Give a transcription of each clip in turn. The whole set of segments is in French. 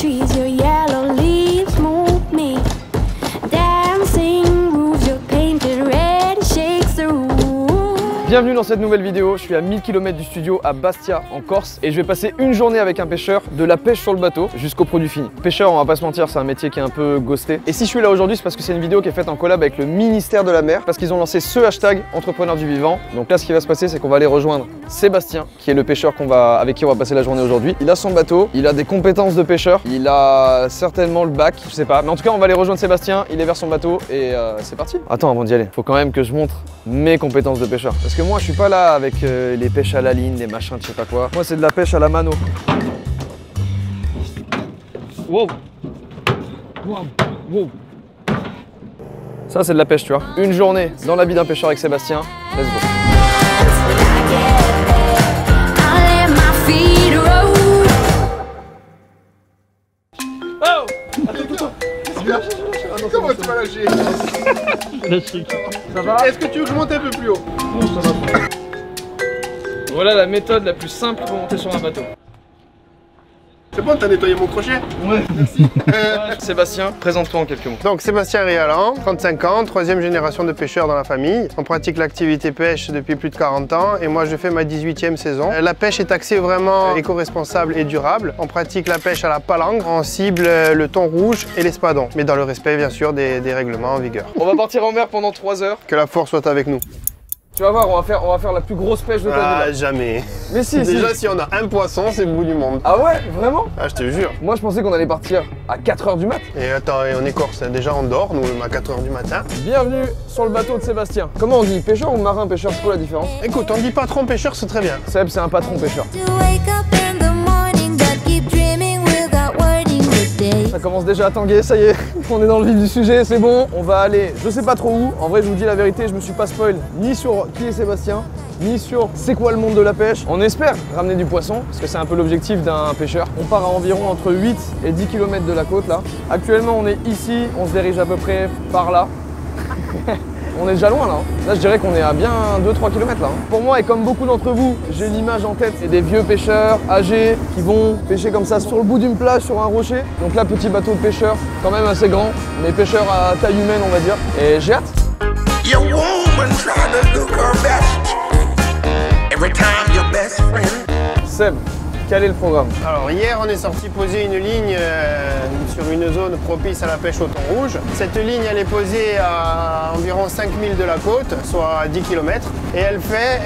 trees, your yellow leaves move me. Dancing roofs, your painted red shakes the roof. Bienvenue dans cette nouvelle vidéo, je suis à 1000 km du studio à Bastia en Corse et je vais passer une journée avec un pêcheur de la pêche sur le bateau jusqu'au produit fini. Pêcheur, on va pas se mentir, c'est un métier qui est un peu ghosté. Et si je suis là aujourd'hui, c'est parce que c'est une vidéo qui est faite en collab avec le ministère de la mer, parce qu'ils ont lancé ce hashtag entrepreneur du vivant. Donc là, ce qui va se passer, c'est qu'on va aller rejoindre Sébastien, qui est le pêcheur avec qui on va passer la journée aujourd'hui. Il a son bateau, il a des compétences de pêcheur, il a certainement le bac, je sais pas. Mais en tout cas, on va aller rejoindre Sébastien, il est vers son bateau et c'est parti. Attends, avant d'y aller, faut quand même que je montre mes compétences de pêcheur. Parce que moi, je suis pas là avec les pêches à la ligne, les machins, je sais pas quoi. Moi, c'est de la pêche à la mano. Wow. Wow. Wow. Ça, c'est de la pêche, tu vois. Une journée dans la vie d'un pêcheur avec Sébastien. Let's go. Oh! Comment tu vas lâcher? Ça va? Est-ce que tu veux que je monte un peu plus haut? Non, ça va pas. Voilà la méthode la plus simple pour monter sur un bateau. C'est bon, t'as nettoyé mon crochet? Ouais, merci. Sébastien, présente-toi en quelques mots. Donc Sébastien Rialan, 35 ans, troisième génération de pêcheurs dans la famille. On pratique l'activité pêche depuis plus de 40 ans et moi je fais ma 18e saison. La pêche est axée vraiment éco-responsable et durable. On pratique la pêche à la palangre, on cible le thon rouge et l'espadon, mais dans le respect bien sûr des règlements en vigueur. On va partir en mer pendant 3 heures. Que la force soit avec nous. Tu vas voir, on va faire la plus grosse pêche de ta vie. Ah, jamais. Mais si, déjà si on a un poisson, c'est le bout du monde. Ah ouais, vraiment? Ah, je te jure. Moi, je pensais qu'on allait partir à 4 h du mat. Et attends, et on est Corse, déjà on dort, nous, à 4 h du matin. Bienvenue sur le bateau de Sébastien. Comment on dit, pêcheur ou marin pêcheur? C'est quoi la différence? Écoute, on dit patron pêcheur, c'est très bien. Seb, c'est un patron pêcheur. Ça commence déjà à tanguer, ça y est, on est dans le vif du sujet, c'est bon. On va aller, je sais pas trop où. En vrai, je vous dis la vérité, je me suis pas spoil ni sur qui est Sébastien, ni sur c'est quoi le monde de la pêche. On espère ramener du poisson, parce que c'est un peu l'objectif d'un pêcheur. On part à environ entre 8 et 10 km de la côte là. Actuellement, on est ici, on se dirige à peu près par là. On est déjà loin là. Là, je dirais qu'on est à bien 2-3 km là. Pour moi, et comme beaucoup d'entre vous, j'ai l'image en tête, c'est des vieux pêcheurs âgés qui vont pêcher comme ça sur le bout d'une plage, sur un rocher. Donc là, petit bateau de pêcheur, quand même assez grand, mais pêcheur à taille humaine, on va dire. Et j'ai hâte. Seb, quel est le programme? Alors hier on est sorti poser une ligne sur une zone propice à la pêche au thon rouge. Cette ligne elle est posée à environ 5000 de la côte, soit à 10 km. Et elle fait,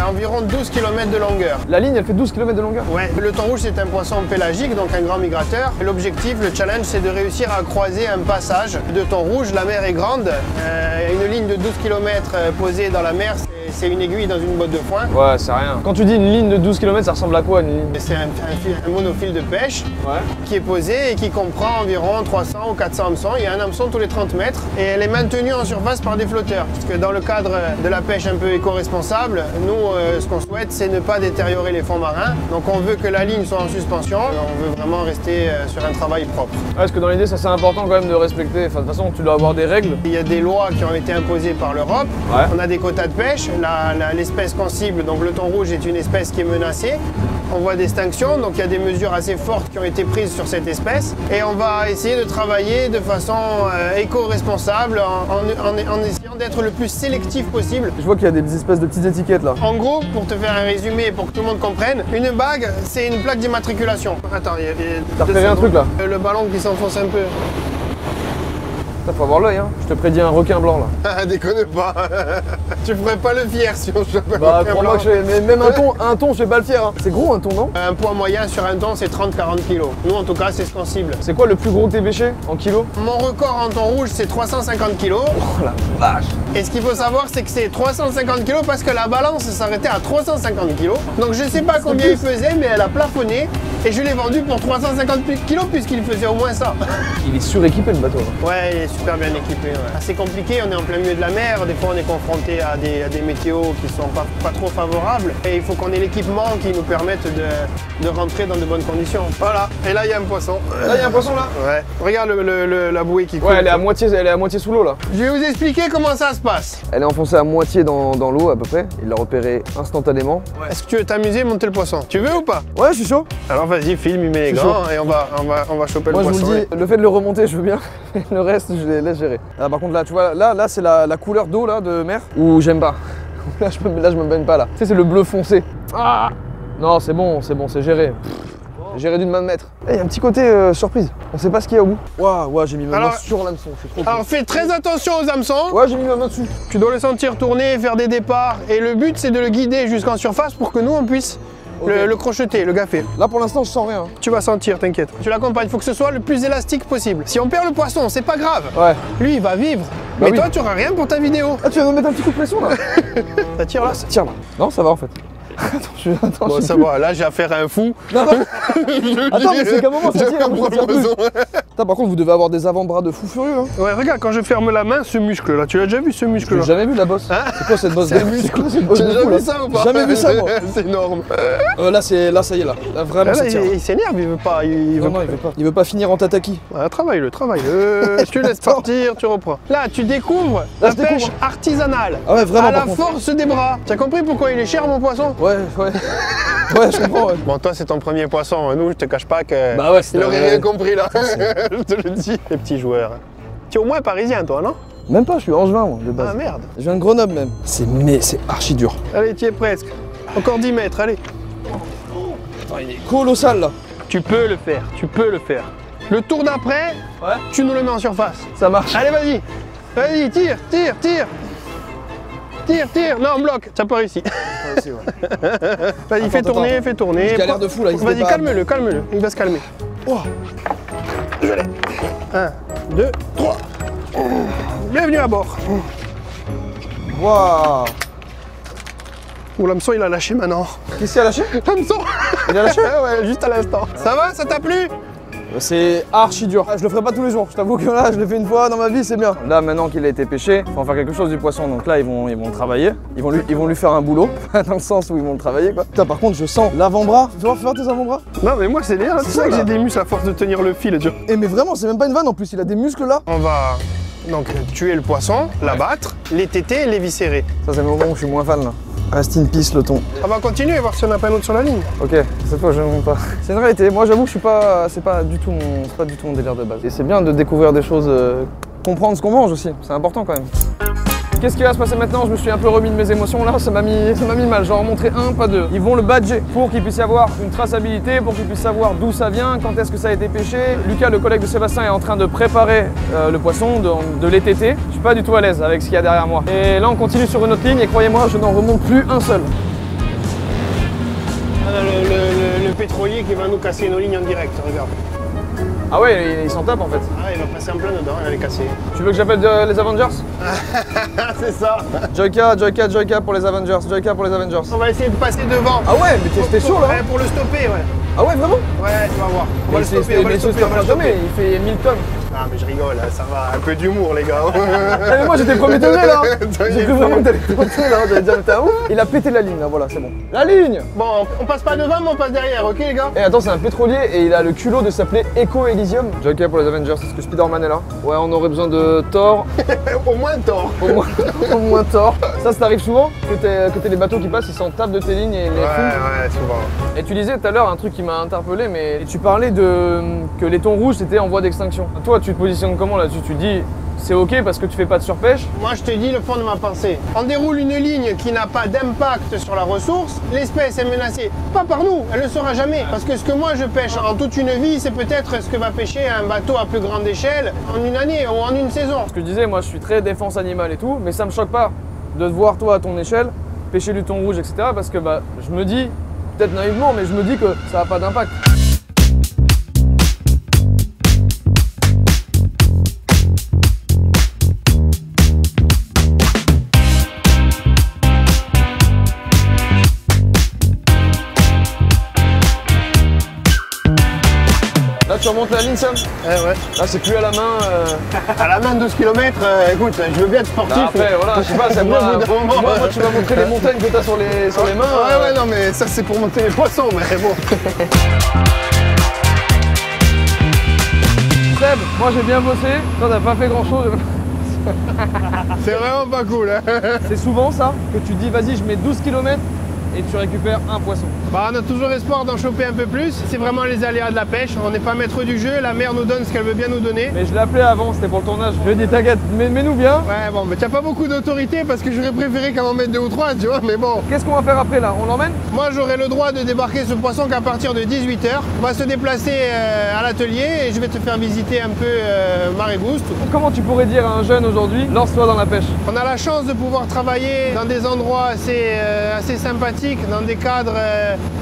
environ 12 km de longueur. La ligne elle fait 12 km de longueur? Ouais, le thon rouge c'est un poisson pélagique, donc un grand migrateur. L'objectif, le challenge, c'est de réussir à croiser un passage de thon rouge. La mer est grande, une ligne de 12 km posée dans la mer, c'est une aiguille dans une botte de foin. Ouais, c'est rien. Quand tu dis une ligne de 12 km, ça ressemble à quoi une ligne? C'est un monofil de pêche qui est posé et qui comprend environ 300 ou 400 hameçons. Il y a un hameçon tous les 30 mètres et elle est maintenue en surface par des flotteurs. Parce que dans le cadre de la pêche un peu éco-responsable, nous, ce qu'on souhaite, c'est ne pas détériorer les fonds marins. Donc on veut que la ligne soit en suspension. On veut vraiment rester sur un travail propre. Ouais, parce que dans l'idée, ça c'est important quand même de respecter. Enfin, de toute façon, tu dois avoir des règles. Il y a des lois qui ont été imposées par l'Europe. Ouais. On a des quotas de pêche. L'espèce qu'on cible, donc le thon rouge, est une espèce qui est menacée. On voit d'extinction, donc il y a des mesures assez fortes qui ont été prises sur cette espèce. Et on va essayer de travailler de façon éco-responsable en essayant d'être le plus sélectif possible. Je vois qu'il y a des espèces de petites étiquettes là. En gros, pour te faire un résumé, pour que tout le monde comprenne, une bague, c'est une plaque d'immatriculation. Attends, t'as repéré un truc là? Le ballon qui s'enfonce un peu. Faut avoir l'œil, hein. Je te prédis un requin blanc là. Ah, déconne pas. Tu ferais pas le fier si on chope un bah, requin blanc. Mais même un thon, je fais pas le fier. Hein. C'est gros un thon, non? Un poids moyen sur un thon, c'est 30-40 kg. Nous, en tout cas, c'est ce qu'on cible. C'est quoi le plus gros que t'aies pêché en kilos? Mon record en thon rouge, c'est 350 kg. Oh la vache. Et ce qu'il faut savoir, c'est que c'est 350 kg parce que la balance s'arrêtait à 350 kg. Donc je sais pas combien il faisait, mais elle a plafonné. Et je l'ai vendu pour 350 kg puisqu'il faisait au moins ça. Il est suréquipé le bateau. Hein. Ouais, il est super bien équipé. Ouais. C'est compliqué, on est en plein milieu de la mer. Des fois, on est confronté à des météos qui sont pas trop favorables. Et il faut qu'on ait l'équipement qui nous permette de rentrer dans de bonnes conditions. Voilà. Et là, il y a un poisson. Là, il y a un poisson là? Ouais. Regarde la bouée qui coule. Ouais, elle est à moitié sous l'eau là. Je vais vous expliquer comment ça se se passe? Elle est enfoncée à moitié dans l'eau à peu près. Il l'a repéré instantanément. Est-ce que tu veux t'amuser et monter le poisson? Tu veux ou pas? Ouais, je suis chaud. Alors vas-y, filme, il met les Je suis gants et on va choper Moi le je poisson. vous le dis, le fait de le remonter je veux bien, le reste je les laisse gérer. Ah, par contre là tu vois, là c'est la couleur d'eau là de mer où j'aime pas. Là je me baigne pas là. Tu sais c'est le bleu foncé. Ah non c'est bon, c'est géré. Géré d'une main de maître. Il y a un petit côté surprise, on sait pas ce qu'il y a au bout. Waouh, j'ai mis ma main sur l'hameçon, c'est trop cool. Alors fais très attention aux hameçons. Ouais j'ai mis ma main dessus. Tu dois le sentir tourner, faire des départs et le but c'est de le guider jusqu'en surface pour que nous on puisse le crocheter, le gaffer. Là pour l'instant je sens rien. Tu vas sentir, t'inquiète. Tu l'accompagnes, il faut que ce soit le plus élastique possible. Si on perd le poisson, c'est pas grave. Ouais. Lui il va vivre. Bah mais oui. toi tu auras rien pour ta vidéo. Ah tu vas me mettre un petit coup de pression là. Ça tire là. Tiens là. Non ça va en fait. Attends, Bon ça va, là j'ai affaire à un fou. Non, non. Attends mais c'est qu'à un moment ça tire, moi, ça tire plus. Putain, par contre vous devez avoir des avant-bras de fou furieux hein. Ouais regarde, quand je ferme la main, ce muscle là, tu l'as déjà vu ce muscle là? J'ai jamais vu la bosse. Hein? C'est quoi cette bosse? C'est un muscle. C'est quoi cette bosse Tu as de déjà fou, vu là? ça ou pas? Jamais vu ça moi. C'est énorme. Là ça y est là. Là vraiment Là, ça tire. il s'énerve, il veut pas. Il veut Non, il veut pas. Il veut pas finir en tataki. Ah, travaille-le. Tu laisses partir, tu reprends. Là, tu découvres Là, la je découvre. pêche artisanale. Ah ouais, vraiment, À la par contre. force des bras. Tu as compris pourquoi il est cher, mon poisson? Ouais. Ouais, je comprends. Ouais. Bon, toi, c'est ton premier poisson. Nous, je te cache pas que. Bah ouais, c'était il aurait rien compris là. Je te le dis. Les petits joueurs. Tu es au moins parisien, toi, non? Même pas, je suis angevin moi, de base. Ah merde. Je viens de Grenoble même. C'est archi dur. Allez, tu y es presque. Encore 10 mètres, allez. Attends, il est colossal là. Tu peux le faire. Le tour d'après, Ouais. tu nous le mets en surface. Ça marche. Allez, vas-y. Vas-y, tire. Non, on bloque. Ça part ici. Vas-y, fais tourner. Je galère de fou là. Vas-y, calme-le. Il va se calmer. Oh. Je l'ai. 1, 2, 3. Bienvenue à bord. Waouh. Oh, l'hameçon, il a lâché maintenant. Qu'est-ce qu'il a lâché? L'hameçon. Il a lâché? Ouais, juste à l'instant. Ça va? Ça t'a plu? C'est archi dur. Je le ferai pas tous les jours. Je t'avoue que là, je l'ai fait une fois dans ma vie, c'est bien. Là, maintenant qu'il a été pêché, faut en faire quelque chose du poisson. Donc là, ils vont le travailler. Ils vont lui faire un boulot, dans le sens où ils vont le travailler quoi. Putain, par contre, je sens l'avant-bras. Tu vas faire tes avant-bras? Non, mais moi, c'est bien. C'est ça que j'ai des muscles à force de tenir le fil. Tu vois. Eh mais vraiment, c'est même pas une vanne en plus. Il a des muscles là. On va donc tuer le poisson, l'abattre, les téter et les viscérer. Ça, c'est le moment où je suis moins fan là. Rest in peace le thon. On va continuer et voir si on n'a pas un autre sur la ligne. Ok, cette fois je ne monte pas. C'est une réalité, moi j'avoue que je suis pas. C'est pas du tout mon délire de base. Et c'est bien de découvrir des choses, comprendre ce qu'on mange aussi, c'est important quand même. Qu'est-ce qui va se passer maintenant? Je me suis un peu remis de mes émotions là, ça m'a mis mal. J'en montrer un, pas deux. Ils vont le badger pour qu'il puisse y avoir une traçabilité, pour qu'il puisse savoir d'où ça vient, quand est-ce que ça a été pêché. Lucas, le collègue de Sébastien, est en train de préparer le poisson, de l'étêter. Je suis pas du tout à l'aise avec ce qu'il y a derrière moi. Et là on continue sur une autre ligne et croyez-moi, je n'en remonte plus un seul. Le pétrolier qui va nous casser nos lignes en direct, regarde. Ah ouais, il s'en tape en fait. Ah, il va passer en plein dedans, il va les casser. Tu veux que j'appelle les Avengers? C'est ça. Joyka pour les Avengers, Joyka pour les Avengers. On va essayer de passer devant. Ah ouais, mais t'es chaud là? Ouais, pour le stopper, ouais. Ah ouais, vraiment? Ouais, tu vas voir. On va Mais le stopper, on va le il se stopper, on va le stoppera jamais, stopper. il fait 1000 tonnes. Ah, mais je rigole, ça va. Un peu d'humour, les gars. Mais moi j'étais premier degré là. Toi, J'ai il cru est vraiment fou. que t'allais tenter là, j'allais dire t'es un ouf. Il a pété la ligne là, voilà, c'est bon. La ligne! Bon, on passe pas devant, mais on passe derrière, ok, les gars? Et attends, c'est un pétrolier et il a le culot de s'appeler Echo Elysium. Joyka pour les Avengers, est-ce que Spider-Man est là? Ouais, on aurait besoin de Thor. Au moins tort. Au moins Thor. Ça t'arrive souvent que t'aies les bateaux qui passent, ils s'en tapent de tes lignes et les font. Ouais, souvent. Et tu disais tout à l'heure un truc qui m'a interpellé, mais tu parlais que les thons rouges c'était en voie d'extinction. Toi, tu te positionnes comment là-dessus? Tu dis c'est ok parce que tu fais pas de surpêche? Moi, je te dis le fond de ma pensée. On déroule une ligne qui n'a pas d'impact sur la ressource. L'espèce est menacée. Pas par nous, elle ne le sera jamais. Parce que ce que moi je pêche en toute une vie, c'est peut-être ce que va pêcher un bateau à plus grande échelle en une année ou en une saison. Ce que je disais, moi je suis très défense animale et tout, mais ça me choque pas de te voir toi à ton échelle pêcher du thon rouge, etc. Parce que bah, je me dis, peut-être naïvement, mais je me dis que ça n'a pas d'impact. Là tu remontes la ligne Sam? Ouais. Là c'est plus à la main. À la main de 12 km, écoute, je veux bien être sportif. Bah, après voilà, je sais pas, c'est moi, Au bout d'un moment, moi tu vas montrer les montagnes que t'as sur les mains. Ouais, non, mais ça c'est pour monter les poissons, mais bon. Seb, moi j'ai bien bossé, toi t'as pas fait grand chose. C'est vraiment pas cool. Hein. C'est souvent ça que tu dis vas-y je mets 12 km et tu récupères un poisson. Bah, on a toujours espoir d'en choper un peu plus. C'est vraiment les aléas de la pêche. On n'est pas maître du jeu. La mer nous donne ce qu'elle veut bien nous donner. Mais je l'ai appelé avant, c'était pour le tournage. Je lui ai dit t'inquiète, mets-nous bien. Ouais, bon, mais t'as pas beaucoup d'autorité parce que j'aurais préféré qu'en mette 2 ou 3, tu vois. Mais bon. Qu'est-ce qu'on va faire après là? On l'emmène? Moi, j'aurai le droit de débarquer ce poisson qu'à partir de 18 h. On va se déplacer à l'atelier et je vais te faire visiter un peu Marée Boost. Comment tu pourrais dire à un jeune aujourd'hui, lance-toi dans la pêche? On a la chance de pouvoir travailler dans des endroits assez sympathiques, dans des cadres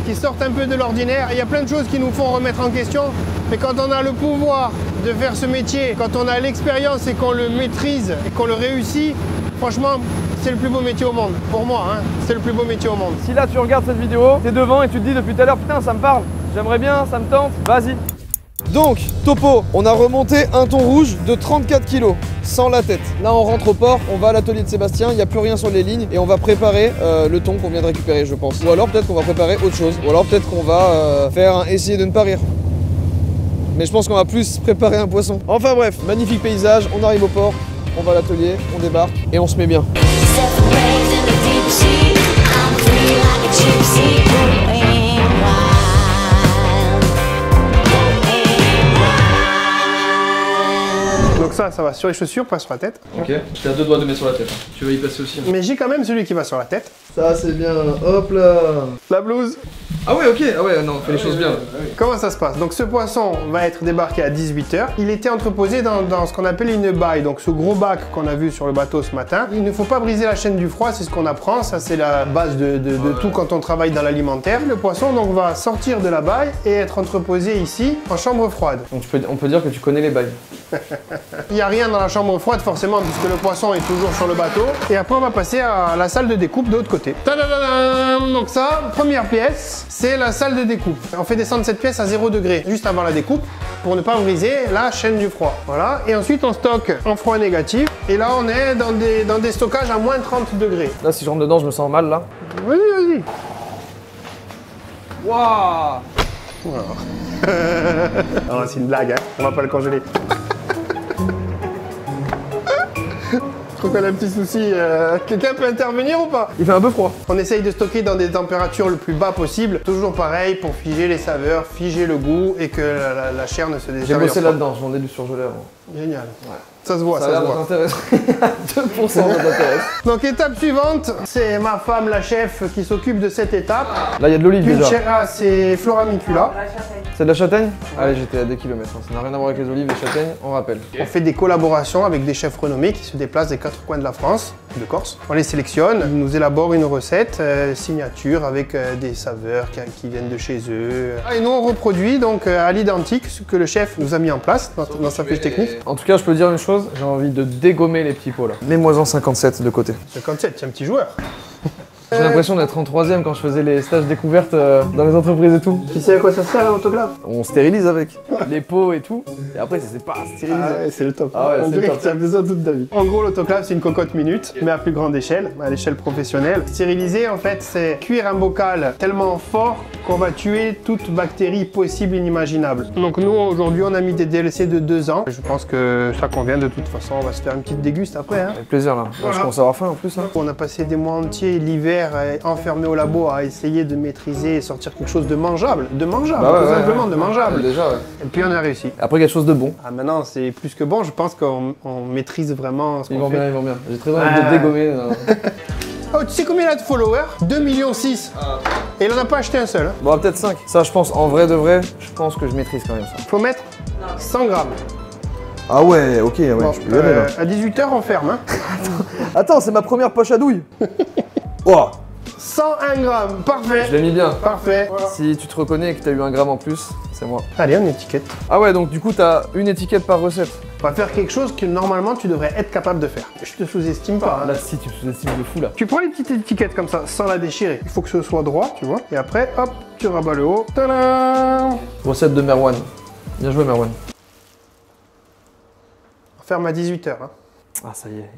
qui sortent un peu de l'ordinaire. Il y a plein de choses qui nous font remettre en question. Mais quand on a le pouvoir de faire ce métier, quand on a l'expérience et qu'on le maîtrise et qu'on le réussit, franchement, c'est le plus beau métier au monde. Pour moi, hein, c'est le plus beau métier au monde. Si là tu regardes cette vidéo, t'es devant et tu te dis depuis tout à l'heure, putain ça me parle, j'aimerais bien, ça me tente, vas-y. Donc, topo, on a remonté un thon rouge de 34 kg, sans la tête. Là, on rentre au port, on va à l'atelier de Sébastien, il n'y a plus rien sur les lignes et on va préparer le thon qu'on vient de récupérer, je pense. Ou alors peut-être qu'on va préparer autre chose, ou alors peut-être qu'on va essayer de ne pas rire. Mais je pense qu'on va plus préparer un poisson. Enfin bref, magnifique paysage, on arrive au port, on va à l'atelier, on débarque et on se met bien. Donc ça va sur les chaussures, pas sur la tête. Ok, j'étais à 2 doigts de mettre sur la tête. Tu vas y passer aussi. Mais j'ai quand même celui qui va sur la tête. Ça c'est bien, hop là. La blouse. Ah ouais, ok, ah ouais, non, on fait les choses bien. Comment ça se passe? Donc ce poisson va être débarqué à 18 h. Il était entreposé dans ce qu'on appelle une baille, donc ce gros bac qu'on a vu sur le bateau ce matin. Il ne faut pas briser la chaîne du froid, c'est ce qu'on apprend, ça c'est la base de tout quand on travaille dans l'alimentaire. Le poisson donc va sortir de la baille et être entreposé ici en chambre froide. Donc on peut dire que tu connais les bails. Il n'y a rien dans la chambre froide forcément puisque le poisson est toujours sur le bateau. Et après on va passer à la salle de découpe de l'autre côté. Tadadadam. Donc ça, première pièce, c'est la salle de découpe. On fait descendre cette pièce à 0 degré juste avant la découpe pour ne pas briser la chaîne du froid. Voilà. Et ensuite on stocke en froid négatif. Et là on est dans des stockages à moins 30 degrés. Là si je rentre dedans je me sens mal là. Vas-y, vas-y. Waouh. Oh, c'est une blague, hein. On va pas le congeler. Je trouve qu'on a un petit souci. Quelqu'un peut intervenir ou pas? Il fait un peu froid. On essaye de stocker dans des températures le plus bas possible. Toujours pareil pour figer les saveurs, figer le goût et que la chair ne se détériore. J'ai bossé pas. là-dedans, je vendais du surgelé avant. Génial. Ouais. Ça se voit, ça Ça se a l'air voit. d'intéressant. 2% ça t'intéresse. Donc étape suivante, c'est ma femme la chef qui s'occupe de cette étape. Là il y a de l'olive Une déjà. ah, c'est Floramicula. C'est de la châtaigne? Allez, j'étais à 2 km, hein. Ça n'a rien à voir avec les olives, les châtaignes, on rappelle. On fait des collaborations avec des chefs renommés qui se déplacent des 4 coins de la France, de Corse. On les sélectionne, ils nous élaborent une recette signature avec des saveurs qui viennent de chez eux. Et nous on reproduit donc à l'identique ce que le chef nous a mis en place dans sa fiche technique. En tout cas, je peux dire une chose, j'ai envie de dégommer les petits pots là. Mets-moi-en 57 de côté. 57, c'est un petit joueur. J'ai l'impression d'être en 3ème quand je faisais les stages découvertes dans les entreprises et tout. Tu sais à quoi ça sert l'autographe? On stérilise avec les pots et tout, et après c'est pas stérilisé. Ah ouais, c'est le top. Ah ouais, on c'est le dirait top. que tu as besoin toute ta vie. En gros, l'autoclave, c'est une cocotte minute, mais à plus grande échelle, à l'échelle professionnelle. Stériliser, en fait, c'est cuire un bocal tellement fort qu'on va tuer toute bactérie possible inimaginable. Donc nous, aujourd'hui, on a mis des DLC de 2 ans. Je pense que ça convient de toute façon. On va se faire une petite déguste après. Hein. Avec plaisir là. Voilà. Je commence à avoir faim en plus. Hein. On a passé des mois entiers l'hiver enfermé au labo à essayer de maîtriser et sortir quelque chose de mangeable. De mangeable, Bah ouais, tout ouais, simplement, ouais. de mangeable. Déjà, ouais. Et puis on a réussi. Après quelque chose de bon. Ah, maintenant, c'est plus que bon. Je pense qu'on maîtrise vraiment ce Ils qu'on vont fait. bien, ils vont bien. J'ai très envie Ah. de dégommer. Oh, tu sais combien il a de followers? 2,6 millions. Et il en a pas acheté un seul. Hein. Bon, peut-être 5. Ça, je pense, en vrai de vrai, je pense que je maîtrise quand même ça. Faut mettre 100 grammes. Ah ouais, ok, ouais, Bon, je peux y aller là. à 18 h, on ferme. Hein. Attends, c'est ma première poche à douille. Oh, 101 grammes, je parfait. l'ai mis bien. Parfait. Voilà. Si tu te reconnais et que t'as eu un gramme en plus, c'est moi. Allez, on étiquette. Ah ouais, donc du coup, t'as une étiquette par recette. On va faire quelque chose que normalement tu devrais être capable de faire. Je te sous-estime pas. Hein. Là, si tu sous-estimes de fou là. Tu prends les petites étiquettes comme ça, sans la déchirer. Il faut que ce soit droit, tu vois. Et après, hop, tu rabats le haut. Tadam! Recette de Merwan. Bien joué, Merwan. On ferme à 18 h. Hein. Ah ça y est,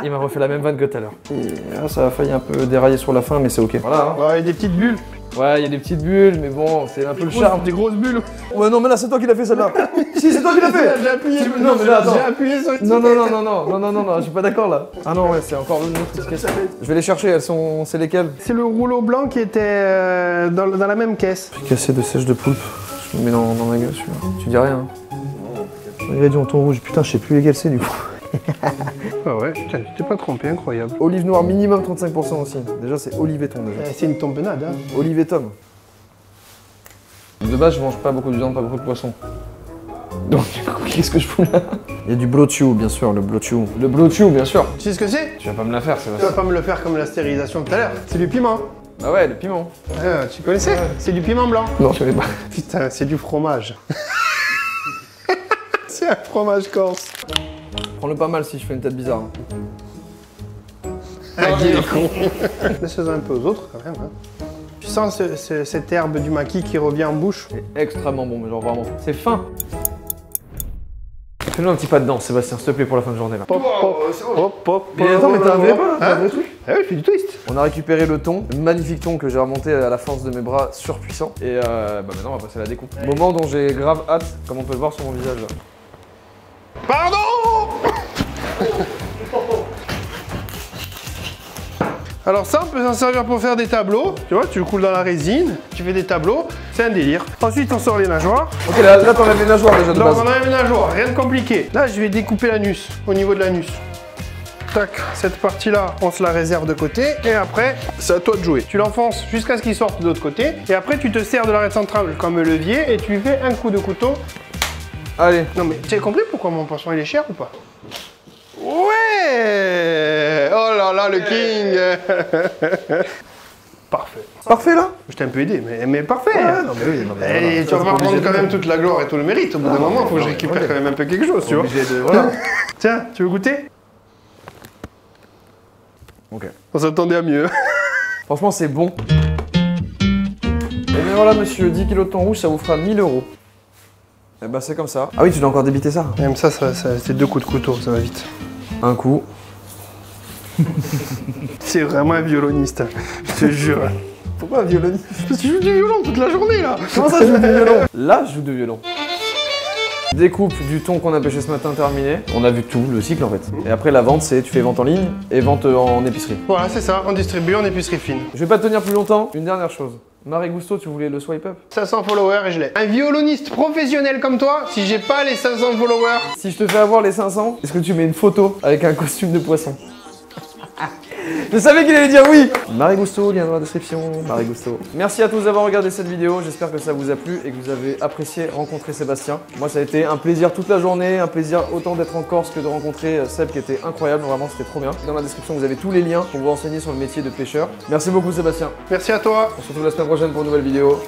il m'a refait la même vanne que tout à l'heure. Ça a failli un peu dérailler sur la fin, mais c'est ok. Voilà. Hein. Ouais, il y a des petites bulles. Ouais, il y a des petites bulles, mais bon, c'est un peu le charme. Des grosses bulles. Ouais, non, mais là, c'est toi qui l'as fait celle-là. Si, c'est toi qui l'as fait. J'ai appuyé. Non, mais là, attends. J'ai appuyé sur une Non, je suis pas d'accord là. Ah non, ouais, c'est encore une autre petite caisse. Je vais les chercher, elles sont. C'est lesquelles? C'est le rouleau blanc qui était dans la même caisse. Cassé de sèche de poulpe. Je me mets dans ma gueule celui-là. Tu dis rien. Ingrédients thon rouge. Putain, je sais plus lesquels c'est du coup. Ah ouais, putain, tu t'es pas trompé, incroyable. Olive noire minimum 35% aussi. Déjà, c'est olive et thon déjà. C'est une tombenade, hein. Olive et thom. De base, je mange pas beaucoup de viande, pas beaucoup de poisson. Donc, qu'est-ce que je fous là? Il y a du blotiu, bien sûr, le blotiu. Le blotiu, bien sûr. Tu sais ce que c'est? Tu vas pas me la faire, c'est Tu vas pas me le faire comme la stérilisation tout à l'heure. C'est du piment. Bah ouais, le piment. Ah, tu connaissais? C'est du piment blanc. Non, je connais pas. Putain, c'est du fromage. C'est un fromage corse. Prends-le pas mal si je fais une tête bizarre. Ah, il est con. Laisse-le un peu aux autres quand même. Hein. Tu sens cette herbe du maquis qui revient en bouche? C'est extrêmement bon, mais genre vraiment. C'est fin. Fais-nous un petit pas dedans, Sébastien, s'il te plaît, pour la fin de journée là. Pop, pop, pop, Mais attends, mais t'as un vrai pas, t'as un vrai truc? Ah oui, je fais du twist. On a récupéré le thon, le magnifique thon que j'ai remonté à la force de mes bras surpuissants. Et bah maintenant on va passer à la découpe. Moment dont j'ai grave hâte, comme on peut le voir sur mon visage là. Pardon. Alors ça, on peut s'en servir pour faire des tableaux. Tu vois, tu le coules dans la résine, tu fais des tableaux, c'est un délire. Ensuite, on sort les nageoires. Ok, là t'enlèves les nageoires déjà de Donc base. on enlève les nageoires, rien de compliqué. Là, je vais découper l'anus, au niveau de l'anus. Tac, cette partie-là, on se la réserve de côté. Et après, c'est à toi de jouer. Tu l'enfonces jusqu'à ce qu'il sorte de l'autre côté. Et après, tu te sers de l'arête centrale comme levier et tu lui fais un coup de couteau. Allez. Non mais, tu as compris pourquoi mon poisson il est cher ou pas? Ouais! Oh là là, le king! Parfait. Parfait là? Je t'ai un peu aidé, mais parfait! Non mais oui, non mais Et tu vas pas prendre quand même toute la gloire et tout le mérite. Au bout d'un moment, il faut que je récupère quand même un peu quelque chose, tu vois. Voilà. Tiens, tu veux goûter? Ok. On s'attendait à mieux. Franchement, c'est bon. Et bien voilà, monsieur, 10 kilos de thon rouge, ça vous fera 1000 €. Et bah, c'est comme ça. Ah oui, tu dois encore débiter ça. Même ça c'est 2 coups de couteau, ça va vite. Un coup. C'est vraiment un violoniste, je te jure. Pourquoi un violoniste? Parce que tu joues du violon toute la journée là. Comment ça, je joue du violon? Là, je joue du violon. Découpe du thon qu'on a pêché ce matin terminé. On a vu tout, le cycle en fait. Et après la vente, c'est tu fais vente en ligne et vente en épicerie. Voilà, c'est ça, on distribue en épicerie fine. Je vais pas te tenir plus longtemps. Une dernière chose. Marie Gusto, tu voulais le swipe up? 500 followers et je l'ai. Un violoniste professionnel comme toi, si j'ai pas les 500 followers... Si je te fais avoir les 500, est-ce que tu mets une photo avec un costume de poisson? Je savais qu'il allait dire oui. Marie Gusto, lien dans la description, Marie Gusto. Merci à tous d'avoir regardé cette vidéo, j'espère que ça vous a plu et que vous avez apprécié rencontrer Sébastien. Moi ça a été un plaisir toute la journée, un plaisir autant d'être en Corse que de rencontrer Seb qui était incroyable, vraiment c'était trop bien. Dans la description vous avez tous les liens pour vous renseigner sur le métier de pêcheur. Merci beaucoup Sébastien. Merci à toi. On se retrouve la semaine prochaine pour une nouvelle vidéo.